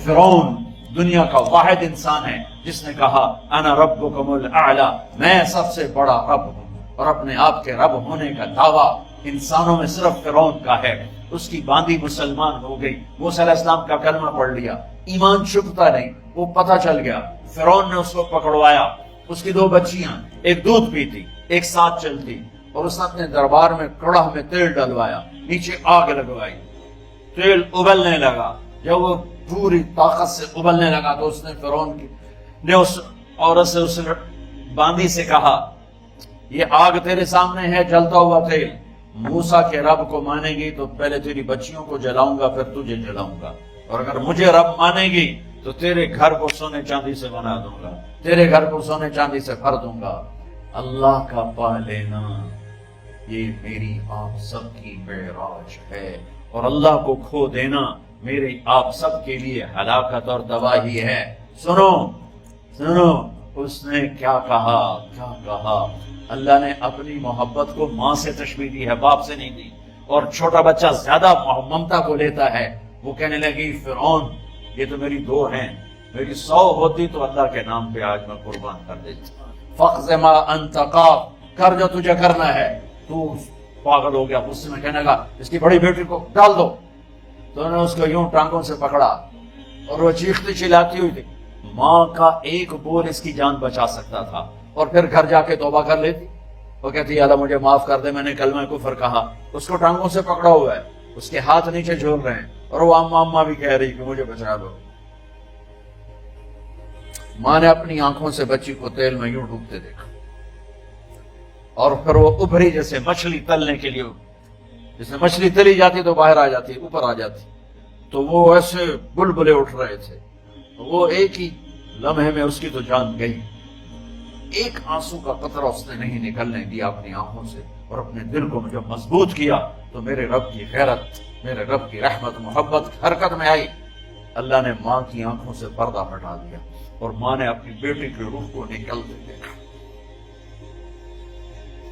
فرعون دنیا کا واحد انسان ہے جس نے کہا انا ربکم الاعلی، میں سب سے بڑا رب ہوں، اور اپنے آپ کے رب ہونے کا دعویٰ انسانوں میں صرف فرعون کا ہے۔ اس کی باندی مسلمان ہو گئی، موسیٰ علیہ السلام کا کلمہ پڑھ لیا، ایمان چھپتا نہیں، وہ پتہ چل گیا، فرعون نے اس کو پکڑوایا۔ اس کی 2 بچیاں، ایک دودھ پیتی ایک ساتھ چلتی، اور اس نے اپنے دربار میں کڑاہ میں تیل ڈلوایا، نیچے آگ لگوائی، تیل ابلنے لگا۔ جب وہ پوری طاقت سے ابلنے لگا تو اس نے فرعون نے اس عورت سے، اس باندی سے کہا یہ آگ تیرے سامنے ہے، جلتا ہوا تیل، موسیٰ کے رب کو مانے گی تو پہلے تیری بچیوں کو جلاؤں گا، پھر تجھے جلاؤں گا، اور اگر مجھے رب مانے گی تو تیرے گھر کو سونے چاندی سے بنا دوں گا، تیرے گھر کو سونے چاندی سے بھر دوں گا۔ اللہ کا پا لینا یہ میری آپ سب کی معراج ہے، اور اللہ کو کھو دینا میرے آپ سب کے لیے ہلاکت اور تباہی ہے۔ سنو سنو، اس نے کیا کہا؟ اللہ نے اپنی محبت کو ماں سے تشبیہ دی ہے، باپ سے نہیں دی، اور چھوٹا بچہ زیادہ ممتا کو لیتا ہے۔ وہ کہنے لگی فرعون یہ تو میری 2 ہیں، میری 100 ہوتی تو اللہ کے نام پہ آج میں قربان کر دیتی۔ فَقْضِ مَا أَنْتَ قَاضٍ، کر جو تجھے کرنا ہے۔ تو پاگل ہو گیا، غصے میں کہنے لگا اس کی بڑی بیٹی کو ڈال دو۔ تو انہوں نے اس کو یوں ٹانگوں سے پکڑا، اور وہ چیختی چلاتی ہوئی تھی۔ ماں کا ایک بول اس کی جان بچا سکتا تھا، اور پھر گھر جا کے توبہ کر لیتی۔ وہ کہتی اللہ مجھے معاف کر دے، میں نے کلمہ کفر کہا۔ اس کو ٹانگوں سے پکڑا ہوا ہے، اس کے ہاتھ نیچے جھول رہے ہیں، اور وہ اماں بھی کہہ رہی کہ مجھے بچا دو۔ ماں نے اپنی آنکھوں سے بچی کو تیل میں یوں ڈوبتے دیکھا، اور پھر وہ ابھری جیسے مچھلی تلنے کے لیے، جیسے مچھلی تلی جاتی تو باہر آ جاتی، اوپر آ جاتی، تو وہ ایسے بلبلے اٹھ رہے تھے۔ وہ ایک ہی لمحے میں اس کی تو جان گئی، ایک آنسو کا قطرہ اس نے نہیں نکلنے دیا اپنی آنکھوں سے، اور اپنے دل کو جب مضبوط کیا تو میرے رب کی غیرت، میرے رب کی رحمت محبت حرکت میں آئی۔ اللہ نے ماں کی آنکھوں سے پردہ ہٹا دیا، اور ماں نے اپنی بیٹی کی روح کو نکلتے دیکھا،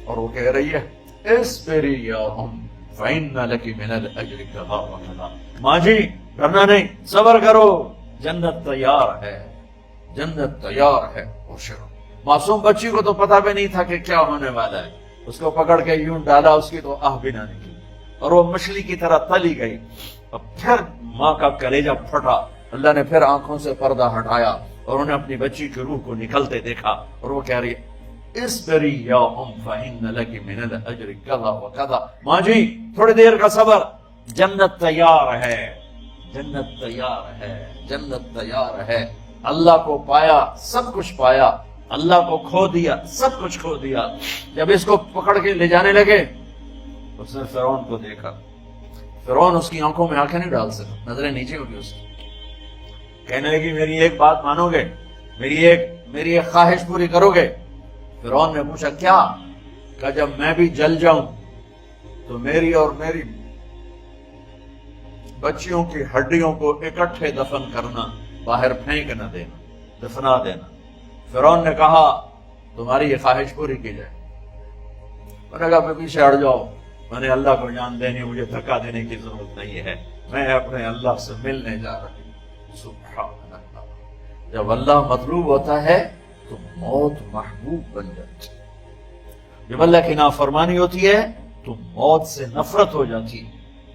اور وہ کہہ رہی ہے اصبری یا ام فإن لک من الأجر کذا وکذا۔ ماں جی ڈرنا نہیں، صبر کرو، جنت تیار ہے، جنت تیار ہے۔ معصوم بچی کو تو پتہ بھی نہیں تھا کہ کیا ہونے والا ہے، اس کو پکڑ کے یوں ڈالا، اس کی تو آہ بھی نہ نکلی، اور وہ مچھلی کی طرح تلی گئی۔ اور پھر ماں کا کلیجہ پھٹا، اللہ نے پھر آنکھوں سے پردہ ہٹایا، اور انہیں اپنی بچی کی روح کو نکلتے دیکھا، اور وہ کہہ رہی ہے اصبری یا ام فإن لک من الأجر کذا وکذا۔ ماں جی تھوڑی دیر کا صبر، جنت تیار ہے، جنت تیار ہے، جنت تیار ہے۔ اللہ کو پایا سب کچھ پایا، اللہ کو کھو دیا سب کچھ کھو دیا۔ جب اس کو پکڑ کے لے جانے لگے، اس نے فرعون کو دیکھا، فرعون اس کی آنکھوں میں آنکھیں نہیں ڈال سکا، نظریں نیچے ہوگی اس کی۔ کہنے لگی میری ایک بات مانو گے، میری ایک خواہش پوری کرو گے؟ فرعون نے پوچھا کیا؟ کہا جب میں بھی جل جاؤں تو میری اور میری بچیوں کی ہڈیوں کو اکٹھے دفن کرنا، باہر پھینک نہ دینا، دفنا دینا۔ فرعون نے کہا تمہاری یہ خواہش پوری کی جائے۔ میں نے کہا پیچھے ہٹ جاؤ، میں نے اللہ کو جان دینی، مجھے دھکا دینے کی ضرورت نہیں ہے، میں اپنے اللہ سے ملنے جا رہی ہوں۔ سبحان اللہ، جب اللہ مطلوب ہوتا ہے تو موت محبوب بن جاتی، جب اللہ کی نافرمانی ہوتی ہے تو موت سے نفرت ہو جاتی،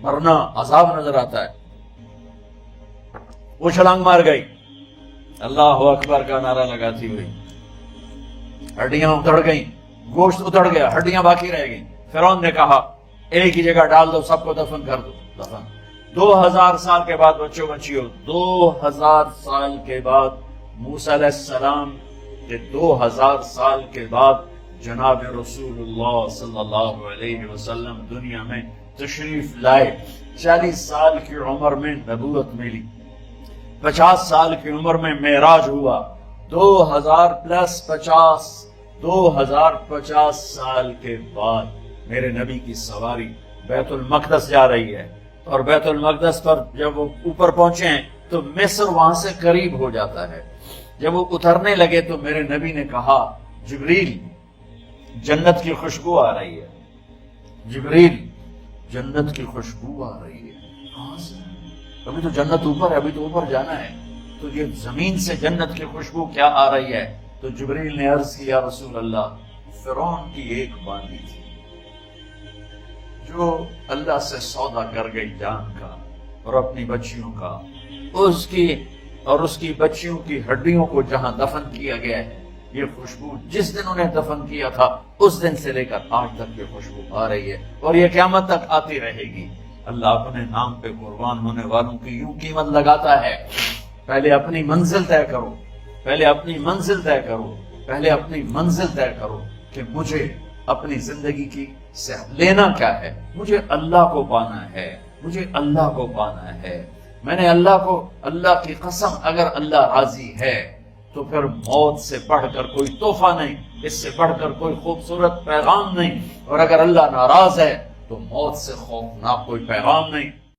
مرنا عذاب نظر آتا ہے۔ وہ چھلانگ مار گئی، اللہ اکبر کا نعرہ لگاتی ہوئی، ہڈیاں اتر گئیں، گوشت اتر گیا، ہڈیاں باقی رہ گئیں۔ فرعون نے کہا ایک ہی جگہ ڈال دو، سب کو دفن کر دو۔ دفن 2000 سال کے بعد، بچوں بچیوں 2000 سال کے بعد، موسیٰ علیہ السلام کے 2000 سال کے بعد جناب رسول اللہ صلی اللہ علیہ وسلم دنیا میں تشریف لائے۔ 40 سال کی عمر میں نبوت ملی، 50 سال کی عمر میں معراج ہوا، 2050 سال کے بعد میرے نبی کی سواری بیت المقدس جا رہی ہے، اور بیت المقدس پر جب وہ اوپر پہنچے ہیں تو مصر وہاں سے قریب ہو جاتا ہے۔ جب وہ اترنے لگے تو میرے نبی نے کہا جبریل جنت کی خوشبو آ رہی ہے، جبریل جنت کی خوشبو آ رہی ہے۔ کہاں سے؟ ابھی تو جنت اوپر ہے، ابھی تو اوپر جانا ہے۔ تو یہ زمین سے جنت کی خوشبو کیا آ رہی ہے؟ تو جبریل نے عرض کیا رسول اللہ فرعون کی ایک باندی تھی جو اللہ سے سودا کر گئی جان کا اور اپنی بچیوں کا، اس کی بچیوں کی ہڈیوں کو جہاں دفن کیا گیا ہے، یہ خوشبو جس دن انہیں دفن کیا تھا اس دن سے لے کر آج تک یہ خوشبو آ رہی ہے اور یہ قیامت تک آتی رہے گی۔ اللہ اپنے نام پہ قربان ہونے والوں کی یوں قیمت لگاتا ہے، پہلے اپنی منزل طے کرو، پہلے اپنی منزل طے کرو، پہلے اپنی منزل طے کرو کہ مجھے اپنی زندگی کی لینا کیا ہے، مجھے اللہ کو پانا ہے، مجھے اللہ کو پانا ہے۔ میں نے اللہ کی قسم اگر اللہ راضی ہے تو پھر موت سے بڑھ کر کوئی تحفہ نہیں، اس سے بڑھ کر کوئی خوبصورت پیغام نہیں، اور اگر اللہ ناراض ہے تو موت سے خوفناک کوئی پیغام نہیں۔